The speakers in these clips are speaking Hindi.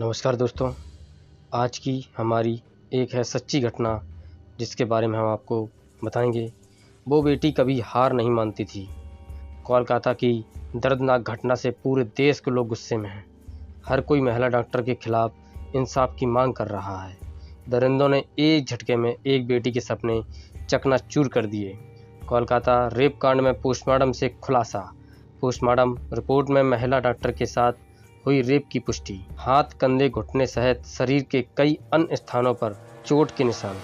नमस्कार दोस्तों, आज की हमारी एक है सच्ची घटना जिसके बारे में हम आपको बताएंगे। वो बेटी कभी हार नहीं मानती थी। कोलकाता की दर्दनाक घटना से पूरे देश के लोग गुस्से में हैं। हर कोई महिला डॉक्टर के खिलाफ इंसाफ की मांग कर रहा है। दरिंदों ने एक झटके में एक बेटी के सपने चकनाचूर कर दिए। कोलकाता रेप कांड में पोस्टमार्टम से खुलासा। पोस्टमार्टम रिपोर्ट में महिला डॉक्टर के साथ हुई रेप की पुष्टि। हाथ, कंधे, घुटने सहित शरीर के कई अन्य स्थानों पर चोट के निशान।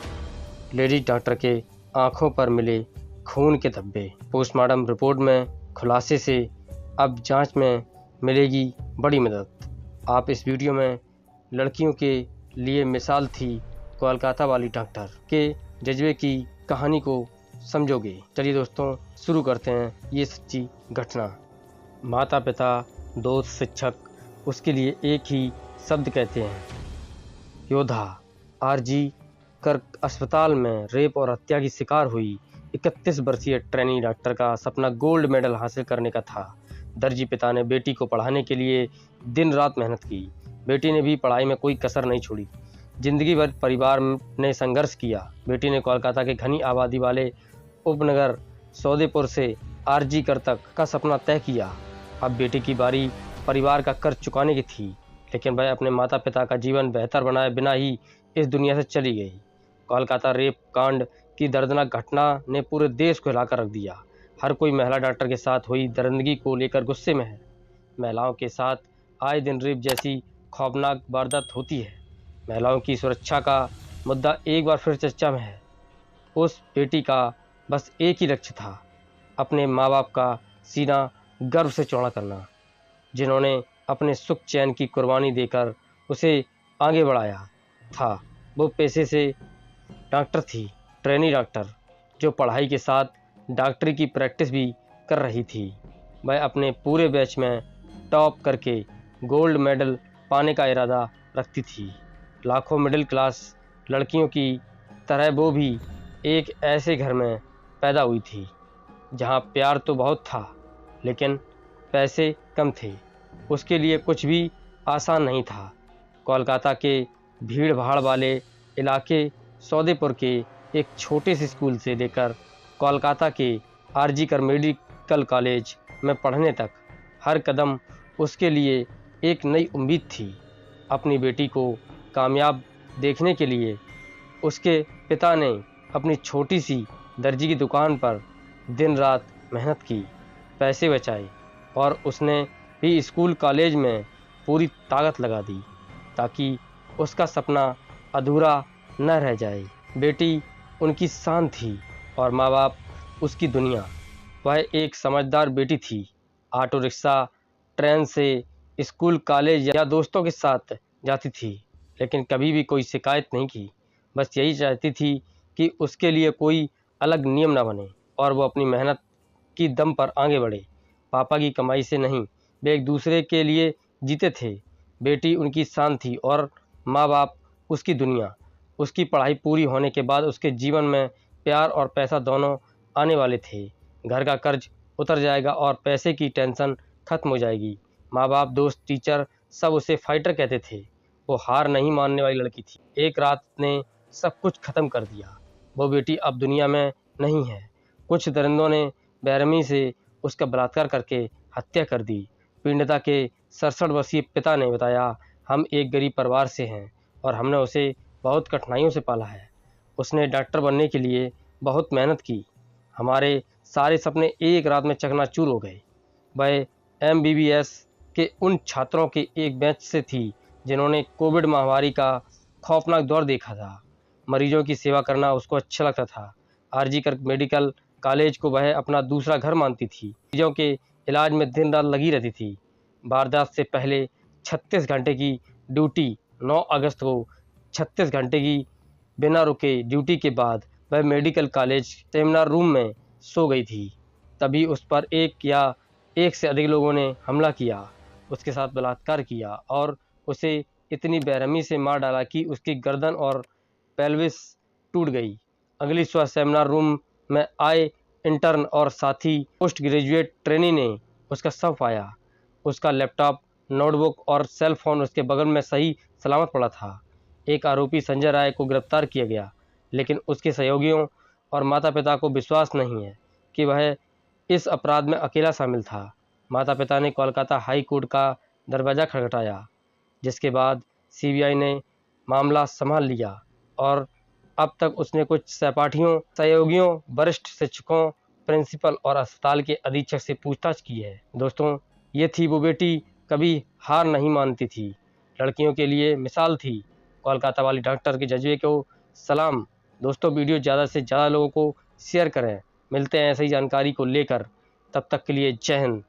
लेडी डॉक्टर के आंखों पर मिले खून के धब्बे। पोस्टमार्टम रिपोर्ट में खुलासे से अब जांच में मिलेगी बड़ी मदद। आप इस वीडियो में लड़कियों के लिए मिसाल थी कोलकाता वाली डॉक्टर के जज्बे की कहानी को समझोगे। चलिए दोस्तों, शुरू करते हैं ये सच्ची घटना। माता पिता, दोस्त, शिक्षक उसके लिए एक ही शब्द कहते हैं, योद्धा। आरजी कर अस्पताल में रेप और हत्या की शिकार हुई 31 वर्षीय ट्रेनी डॉक्टर का सपना गोल्ड मेडल हासिल करने का था। दर्जी पिता ने बेटी को पढ़ाने के लिए दिन रात मेहनत की। बेटी ने भी पढ़ाई में कोई कसर नहीं छोड़ी। जिंदगी भर परिवार ने संघर्ष किया। बेटी ने कोलकाता के घनी आबादी वाले उपनगर सौदेपुर से आरजी कर तक का सपना तय किया। अब बेटी की बारी परिवार का कर्ज चुकाने की थी, लेकिन वह अपने माता पिता का जीवन बेहतर बनाए बिना ही इस दुनिया से चली गई। कोलकाता रेप कांड की दर्दनाक घटना ने पूरे देश को हिलाकर रख दिया। हर कोई महिला डॉक्टर के साथ हुई दरिंदगी को लेकर गुस्से में है। महिलाओं के साथ आए दिन रेप जैसी खौफनाक वारदात होती है। महिलाओं की सुरक्षा का मुद्दा एक बार फिर चर्चा में है। उस बेटी का बस एक ही लक्ष्य था, अपने माँ बाप का सीना गर्व से चौड़ा करना, जिन्होंने अपने सुख चैन की कुर्बानी देकर उसे आगे बढ़ाया था। वो पेशे से डॉक्टर थी, ट्रेनी डॉक्टर, जो पढ़ाई के साथ डॉक्टरी की प्रैक्टिस भी कर रही थी। वह अपने पूरे बैच में टॉप करके गोल्ड मेडल पाने का इरादा रखती थी। लाखों मिडिल क्लास लड़कियों की तरह वो भी एक ऐसे घर में पैदा हुई थी जहां प्यार तो बहुत था, लेकिन पैसे कम थे। उसके लिए कुछ भी आसान नहीं था। कोलकाता के भीड़ भाड़ वाले इलाके सौदेपुर के एक छोटे से स्कूल से लेकर कोलकाता के आरजी कर मेडिकल कॉलेज में पढ़ने तक हर कदम उसके लिए एक नई उम्मीद थी। अपनी बेटी को कामयाब देखने के लिए उसके पिता ने अपनी छोटी सी दर्जी की दुकान पर दिन रात मेहनत की, पैसे बचाए और उसने भी स्कूल कॉलेज में पूरी ताकत लगा दी ताकि उसका सपना अधूरा न रह जाए। बेटी उनकी शान थी और माँ बाप उसकी दुनिया। वह एक समझदार बेटी थी। ऑटो रिक्शा, ट्रेन से स्कूल कॉलेज या दोस्तों के साथ जाती थी, लेकिन कभी भी कोई शिकायत नहीं की। बस यही चाहती थी कि उसके लिए कोई अलग नियम न बने और वो अपनी मेहनत की दम पर आगे बढ़े। पापा की कमाई से नहीं, वे एक दूसरे के लिए जीते थे। बेटी उनकी शान थी और माँ बाप उसकी दुनिया। उसकी पढ़ाई पूरी होने के बाद उसके जीवन में प्यार और पैसा दोनों आने वाले थे। घर का कर्ज उतर जाएगा और पैसे की टेंशन खत्म हो जाएगी। माँ बाप, दोस्त, टीचर सब उसे फाइटर कहते थे। वो हार नहीं मानने वाली लड़की थी। एक रात ने सब कुछ खत्म कर दिया। वो बेटी अब दुनिया में नहीं है। कुछ दरिंदों ने बेरहमी से उसका बलात्कार करके हत्या कर दी। पीड़िता के 67 वर्षीय पिता ने बताया, हम एक गरीब परिवार से हैं और हमने उसे बहुत कठिनाइयों से पाला है। उसने डॉक्टर बनने के लिए बहुत मेहनत की। हमारे सारे सपने एक रात में चकनाचूर हो गए। वह MBBS के उन छात्रों के एक बैच से थी जिन्होंने कोविड महामारी का खौफनाक दौर देखा था। मरीजों की सेवा करना उसको अच्छा लगता था। आरजी कर मेडिकल कॉलेज को वह अपना दूसरा घर मानती थी। मरीजों के इलाज में दिन रात लगी रहती थी। वारदात से पहले 36 घंटे की ड्यूटी, 9 अगस्त को 36 घंटे की बिना रुके ड्यूटी के बाद वह मेडिकल कॉलेज सेमिनार रूम में सो गई थी। तभी उस पर एक या एक से अधिक लोगों ने हमला किया, उसके साथ बलात्कार किया और उसे इतनी बेरहमी से मार डाला कि उसकी गर्दन और पेल्विस टूट गई। अगली सुबह सेमिनार रूम में आए इंटर्न और साथी पोस्ट ग्रेजुएट ट्रेनी ने उसका शव पाया। उसका लैपटॉप नोटबुक और सेल फोन उसके बगल में सही सलामत पड़ा था। एक आरोपी संजय राय को गिरफ्तार किया गया, लेकिन उसके सहयोगियों और माता पिता को विश्वास नहीं है कि वह इस अपराध में अकेला शामिल था। माता पिता ने कोलकाता हाई कोर्ट का दरवाज़ा खटखटाया, जिसके बाद सीबीआई ने मामला संभाल लिया और अब तक उसने कुछ सहपाठियों, सहयोगियों, वरिष्ठ शिक्षकों, प्रिंसिपल और अस्पताल के अधीक्षक से पूछताछ की है। दोस्तों, ये थी वो बेटी कभी हार नहीं मानती थी, लड़कियों के लिए मिसाल थी। कोलकाता वाली डॉक्टर के जज्बे को सलाम। दोस्तों, वीडियो ज़्यादा से ज़्यादा लोगों को शेयर करें। मिलते हैं ऐसी जानकारी को लेकर, तब तक के लिए जय हिंद।